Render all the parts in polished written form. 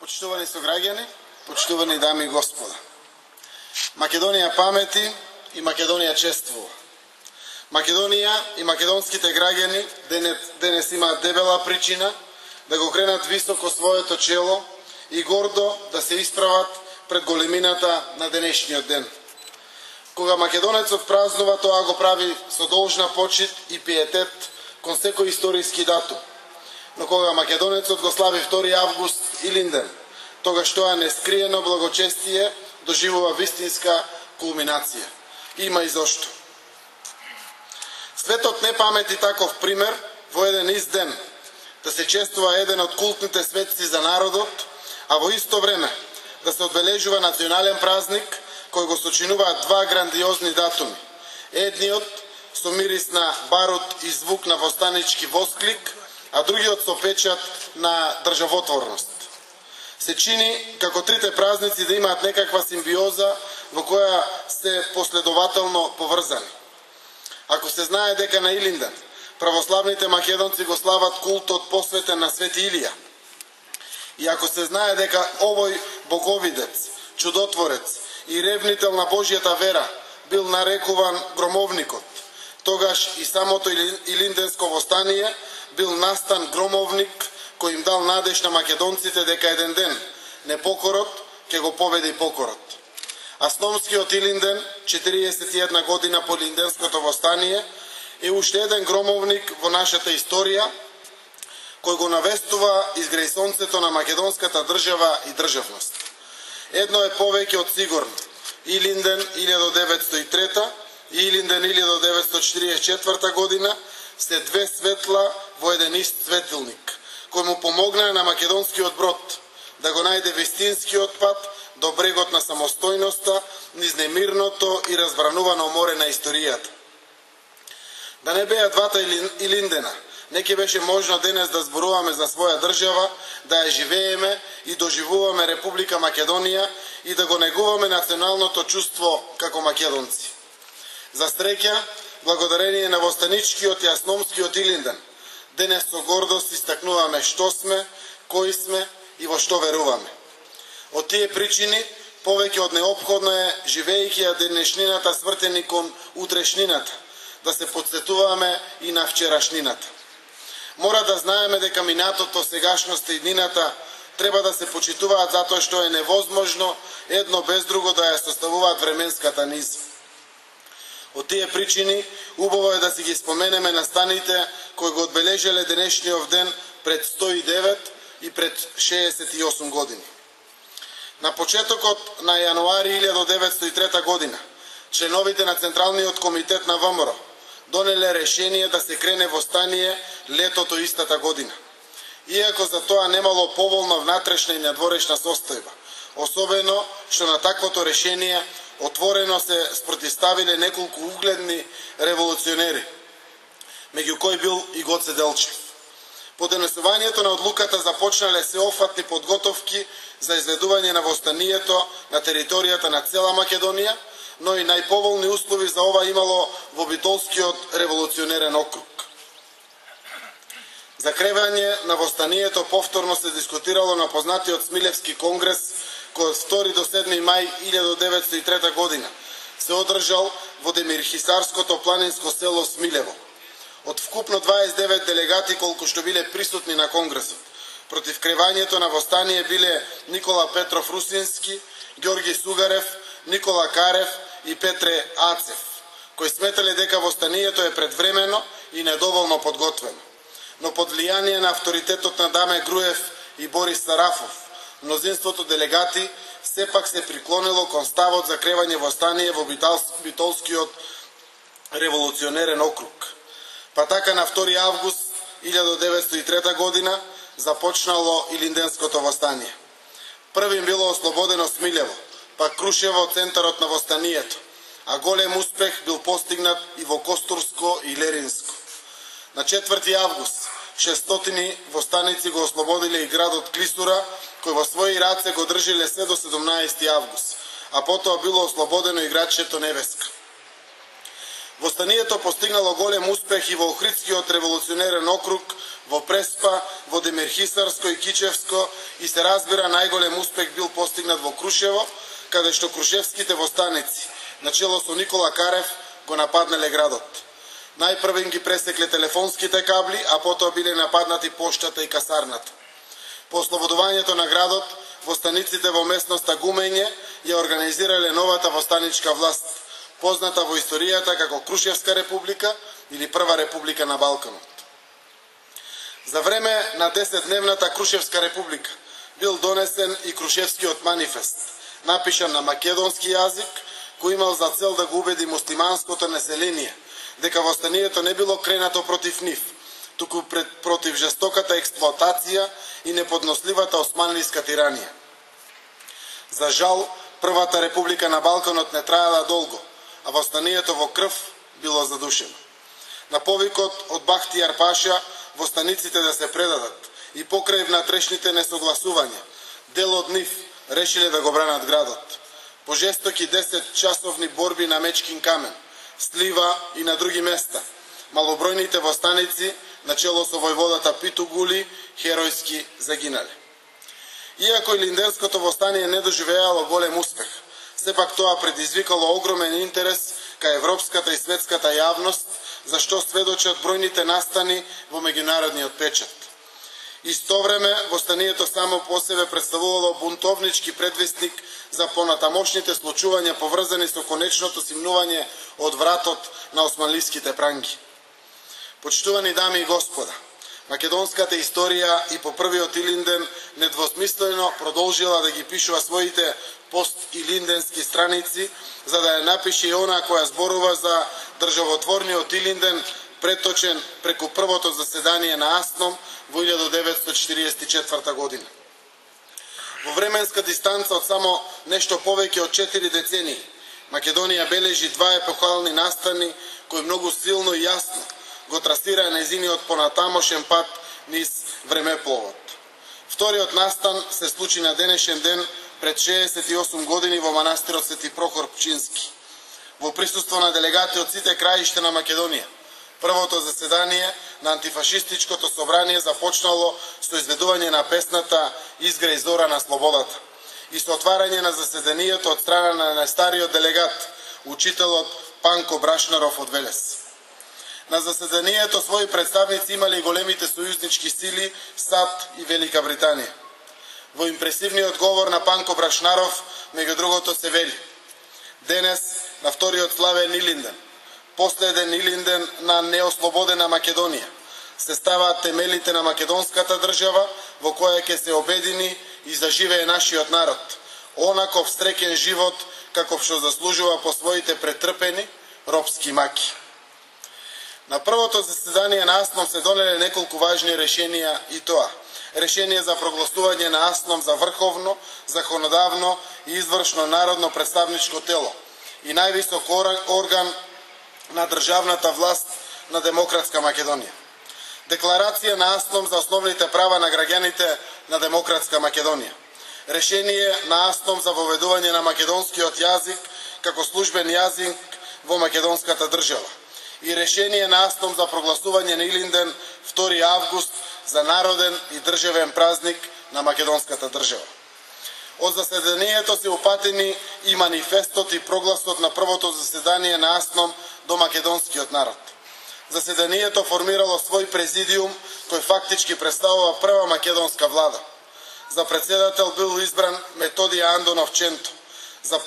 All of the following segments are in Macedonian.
Почитувани сограѓани, почитувани дами и господа. Македонија памети и Македонија чествува. Македонија и македонските граѓани денес имаат дебела причина да го кренат високо своето чело и гордо да се исправат пред големината на денешниот ден. Кога македонецот празнува, тоа го прави со должна почит и пиетет кон секој историски датум. Но кога македонецот го слави 2 август Илинден, тогаш тоа нескриено благочестие доживува вистинска кулминација. Има и зошто. Светот не памети таков пример во еден ист ден да се чествува еден од култните светци за народот, а во исто време да се одбележува национален празник кој го сочинуваат два грандиозни датуми. Едниот со мирис на барут и звук на востанички восклик, а другиот со печат на државотворност. Се чини како трите празници да имаат некаква симбиоза во која се последователно поврзани. Ако се знае дека на Илинден православните македонци го слават култот посветен на Свети Илија, и ако се знае дека овој боговидец, чудотворец и ревнител на Божјата вера бил нарекуван громовникот, тогаш и самото Илинденско востание бил настан громовник кој им дал надеж на македонците дека еден ден непокорот ќе го победи покорот. Асномскиот Илинден, 41 година по Илинденското востание, е уште еден громовник во нашата историја, кој го навестува изгрејсонцето на македонската држава и државност. Едно е повеќе од сигурно. Илинден 1903 и Илинден 1944 година се две светла во еден ист светилник, кој му помогна на македонскиот брод да го најде вистинскиот пат до брегот на самостојноста, низ немирното и разбранувано море на историјата. Да не беа двата Илиндена, не ќе беше можно денес да зборуваме за своја држава, да ја живееме и доживуваме Република Македонија и да го негуваме националното чувство како македонци. За среќа, благодарение на востаничкиот и асномскиот Илинден, денес со гордост истакнуваме што сме, кои сме и во што веруваме. Од тие причини, повеќе од неопходно е, живејќи ја денешнината свртени кон утрешнината, да се подсетуваме и на вчерашнината. Мора да знаеме дека минатото, сегашноста и иднината треба да се почитуваат затоа што е невозможно едно без друго да ја составуваат временската низа. Од тие причини, убаво е да си ги споменеме настаните кои го одбележеле денешниот ден пред 109 и пред 68 години. На почетокот на јануари 1903 година, членовите на Централниот комитет на ВМРО донеле решение да се крене востание летото истата година. Иако за тоа немало поволна внатрешна и надворешна состојба, особено што на таквото решение отворено се спротивставиле неколку угледни револуционери, меѓу кои бил и Гоце Делчев. По донесувањето на одлуката започнале сеофатни подготовки за изведување на востанието на територијата на цела Македонија, но и најповолни услови за ова имало во Битолскиот револуционерен округ. За кревање на востанието повторно се дискутирало на познатиот Смилевски конгрес, кој од 2 до 7 мај 1903 година се одржал во Демирхисарското планинско село Смилево. Од вкупно 29 делегати колку што биле присутни на конгресот, против кревањето на востание биле Никола Петров Русински, Ѓорги Сугарев, Никола Карев и Петре Ацев, кои сметале дека востанието е предвремено и недоволно подготвено. Но под влијание на авторитетот на Даме Груев и Борис Сарафов, мнозинството делегати сепак се приклонило кон ставот за кревање востание во Битолскиот револуционерен округ. Па така на 2 август 1903 година започнало Илинденското востание. Првим било ослободено Смилево, па Крушево центарот на востанието, а голем успех бил постигнат и во Костурско и Леринско. На 4 август 600 востаници го ослободиле и градот Клисура, кој во своји раце го држиле се до 17 август, а потоа било ослободено и градчето Невеска. Востанието постигнало голем успех и во Охридскиот револуционерен округ, во Преспа, во Демирхисарско и Кичевско и се разбира најголем успех бил постигнат во Крушево, каде што крушевските востаници, начело со Никола Карев, го нападнале градот. Најпрво им ги пресекле телефонските кабли, а потоа биле нападнати поштата и касарната. По ослободувањето на градот, востаниците во местноста Гумење ја организирале новата востаничка власт, позната во историјата како Крушевска република или Прва република на Балканот. За време на 10-дневната Крушевска република бил донесен и Крушевскиот манифест, напишан на македонски јазик, кој имал за цел да го убеди муслиманското население дека востанието не било кренато против нив, туку против жестоката експлоатација и неподносливата османлиска тиранија. За жал, Првата република на Балканот не траела долго, а востанието во крв било задушено. На повикот од Бахтијар Паша, востаниците да се предадат и покрај внатрешните несогласувања, дел од нив решиле да го бранат градот. По жестоки 10-часовни борби на Мечкин камен, Слива и на други места, малобројните востаници, начело со војводата Питу Гули, херојски загинале. Иако Илинденското востание не доживеало голем успех, сепак тоа предизвикало огромен интерес кај европската и светската јавност, за што сведочат бројните настани во меѓународниот печат. Исто време, востанието само по себе представувало бунтовнички предвестник за понатамошните случувања поврзани со конечното симнување од вратот на османлиските пранги. Почитувани дами и господа, македонската историја и по првиот Илинден недвосмислено продолжила да ги пишува своите пост-илинденски страници, за да ја напише и она која зборува за државотворниот Илинден, преточен преку првото заседание на АСНОМ во 1944 година. Во временска дистанца од само нешто повеќе од 4 децении, Македонија бележи два епохални настани кои многу силно и јасно го трасира нејзиниот понатамошен пат низ времепловот. Вториот настан се случи на денешен ден пред 68 години во манастирот Свети Прохор Пчински, во присуство на делегати од сите краишта на Македонија. Првото заседание на антифашистичкото собрание започнало со изведување на песната "Изгреј зора на слободата" и со отварање на заседанието од страна на најстариот делегат, учителот Панко Брашнаров од Велес. На заседанието своји представници имали големите сојузнички сили САД и Велика Британија. Во импресивниот говор на Панко Брашнаров, меѓу другото се вели: денес, на вториот славен Илинден, последен Илинден на неослободена Македонија, се ставаат темелите на македонската држава во која ќе се обедини и заживее нашиот народ, онаков среќен живот каков што заслужува по своите претрпени робски маки. На првото заседание на АСНОМ се донеле неколку важни решенија и тоа: решение за прогласување на АСНОМ за врховно, законодавно и извршно народно представничко тело и највисок орган на државната власт на Демократска Македонија. Декларација на АСНОМ за основните права на граѓаните на Демократска Македонија. Решение на АСНОМ за воведување на македонскиот јазик како службен јазик во македонската држава. И решение на АСНОМ за прогласување на Илинден 2 август за народен и државен празник на македонската држава. Од заседанието се упатени и манифестот и прогласот на првото заседание на АСНОМ до македонскиот народ. Заседанието формирало свој президиум кој фактички представува прва македонска влада. За председател бил избран Методија Андонов Ченто, за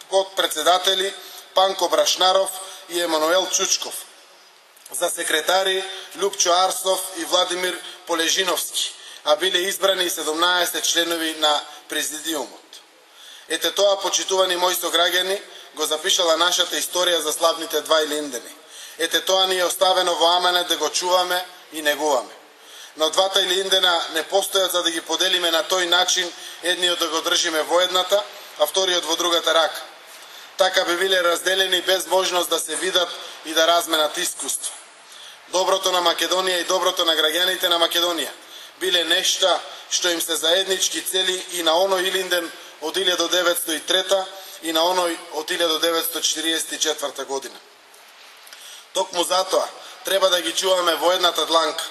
подпредседатели Панко Брашнаров и Емануел Чучков, за секретари Лјупчо Арсов и Владимир Полежиновски, а биле избрани 17 членови на президиумот. Ете тоа, почитувани мои сограѓани, го запишала нашата историја за славните два Илиндени. Ете тоа ни е оставено во аманет да го чуваме и негуваме. Но двата Илиндена не постојат за да ги поделиме на тој начин, едниот да го држиме во едната, а вториот во другата рака. Така би биле разделени без можност да се видат и да разменат искуство. Доброто на Македонија и доброто на граѓаните на Македонија биле нешта што им се заеднички цели и на оној Илинден од 1903 и на оној од 1944 година. Токму затоа треба да ги чуваме во едната дланка,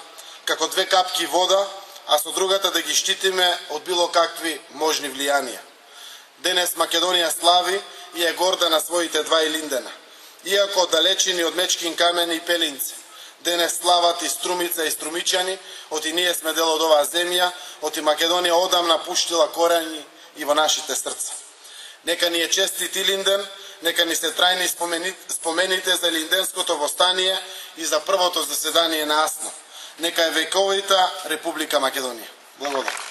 како две капки вода, а со другата да ги штитиме од било какви можни влијанија. Денес Македонија слави и е горда на своите два Илиндена. Иако оддалечени од Мечкин камени и Пелинци, денес слават и Струмица и Струмичани, оти ние сме дел од оваа земја, оти Македонија одамна пуштила корени и во нашите срца. Нека ни е честит Илинден, нека ни се трајни спомените за Илинденското востание и за првото заседание на АСНО. Нека е вековита Република Македонија. Благодарам.